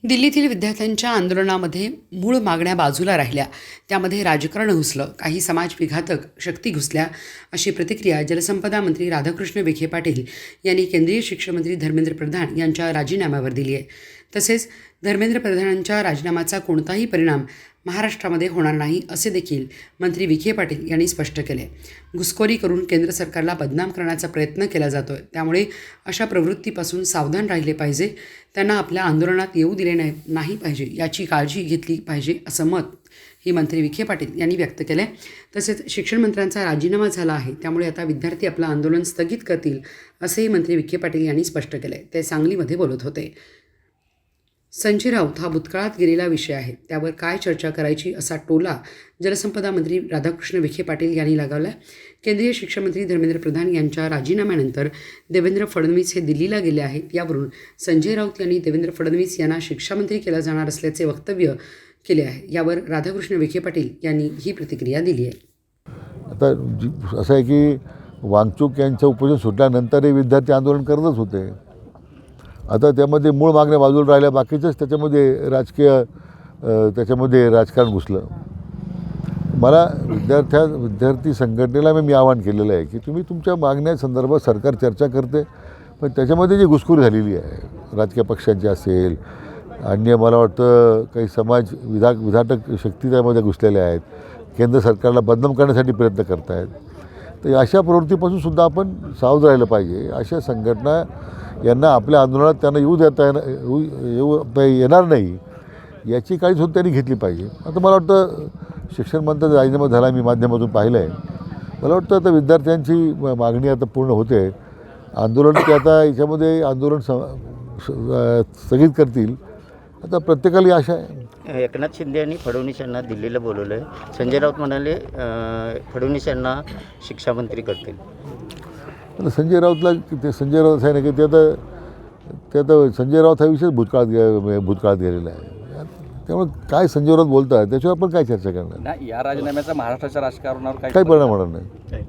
दिल्लीतील विद्यार्थ्यांच्या आंदोलनामध्ये मूळ मागण्या बाजूला राहिल्या, त्यामध्ये राजकारण घुसलं, काही समाजविघातक शक्ती घुसल्या, अशी प्रतिक्रिया जलसंपदा मंत्री राधाकृष्ण विखे पाटील यांनी केंद्रीय शिक्षण मंत्री धर्मेंद्र प्रधान यांच्या राजीनाम्यावर दिली आहे. तसेच धर्मेंद्र प्रधानांच्या राजीनाम्याचा कोणताही परिणाम महाराष्ट्रामध्ये होणार नाही, असे देखील मंत्री विखे पाटील यांनी स्पष्ट केले. घुसखोरी करून केंद्र सरकारला बदनाम करण्याचा प्रयत्न केला जातोय, त्यामुळे अशा प्रवृत्तीपासून सावधान राहिले पाहिजे. त्यांना आपल्या आंदोलनात येऊ दिले नाही पाहिजे याची काळजी घेतली पाहिजे, असं मत ही मंत्री विखे पाटील यांनी व्यक्त केले. तसेच शिक्षण मंत्र्यांचा राजीनामा झाला आहे, त्यामुळे आता विद्यार्थी आपलं आंदोलन स्थगित करतील, असेही मंत्री विखे पाटील यांनी स्पष्ट केले. ते सांगलीमध्ये बोलत होते. संजय राऊत हा भूतकाळात गेलेला विषय आहे, त्यावर काय चर्चा करायची, असा टोला जलसंपदा मंत्री राधाकृष्ण विखे पाटील यांनी लगावला. केंद्रीय शिक्षण मंत्री धर्मेंद्र प्रधान यांच्या राजीनाम्यानंतर देवेंद्र फडणवीस हे दिल्लीला गेले आहेत. यावरून संजय राऊत यांनी देवेंद्र फडणवीस यांना शिक्षामंत्री केला जाणार असल्याचे वक्तव्य केले आहे. यावर राधाकृष्ण विखे पाटील यांनी ही प्रतिक्रिया दिली आहे. आता असं आहे की वांगचूक यांचं उपोषण सुटल्यानंतरही विद्यार्थी आंदोलन करतच होते. आता त्यामध्ये मूळ मागण्या बाजूला राहिल्या, बाकीचंच त्याच्यामध्ये राजकारण घुसलं. मला विद्यार्थी संघटनेला मी आवाहन केलेलं आहे की तुम्ही तुमच्या मागण्यासंदर्भात सरकार चर्चा करते, पण त्याच्यामध्ये जी घुसखोरी झालेली आहे राजकीय पक्षांची असेल, अन्य मला वाटतं काही विघातक शक्ती त्यामध्ये घुसलेल्या आहेत, केंद्र सरकारला बदनाम करण्यासाठी प्रयत्न करत आहेत. तर अशा प्रवृत्तीपासून सुद्धा आपण सावध राहिलं पाहिजे. अशा संघटना यांना आपल्या आंदोलनात त्यांना येऊ येणार नाही याची काळजी सुद्धा त्यांनी घेतली पाहिजे. आता मला वाटतं शिक्षण मंत्र्यांचा राजीनामा झाला, मी माध्यमातून पाहिलं आहे. मला वाटतं आता विद्यार्थ्यांची मागणी आता पूर्ण होते. आंदोलन ते आता याच्यामध्ये आंदोलन स्थगित करतील, आता प्रत्येकाला आशा आहे. एकनाथ शिंदे यांनी फडणवीस यांना दिल्लीला बोलवलं आहे. संजय राऊत म्हणाले फडणवीस यांना शिक्षामंत्री करतील. आता संजय राऊत आहे ना की ते आता संजय राऊत हा विषय भूतकाळात गेलेला आहे. त्यामुळे काय संजय राऊत बोलतात त्याच्यावर आपण काय चर्चा करणार. या राजीनाम्याचा महाराष्ट्राच्या राजकारणावर काही परिणाम होणार नाही.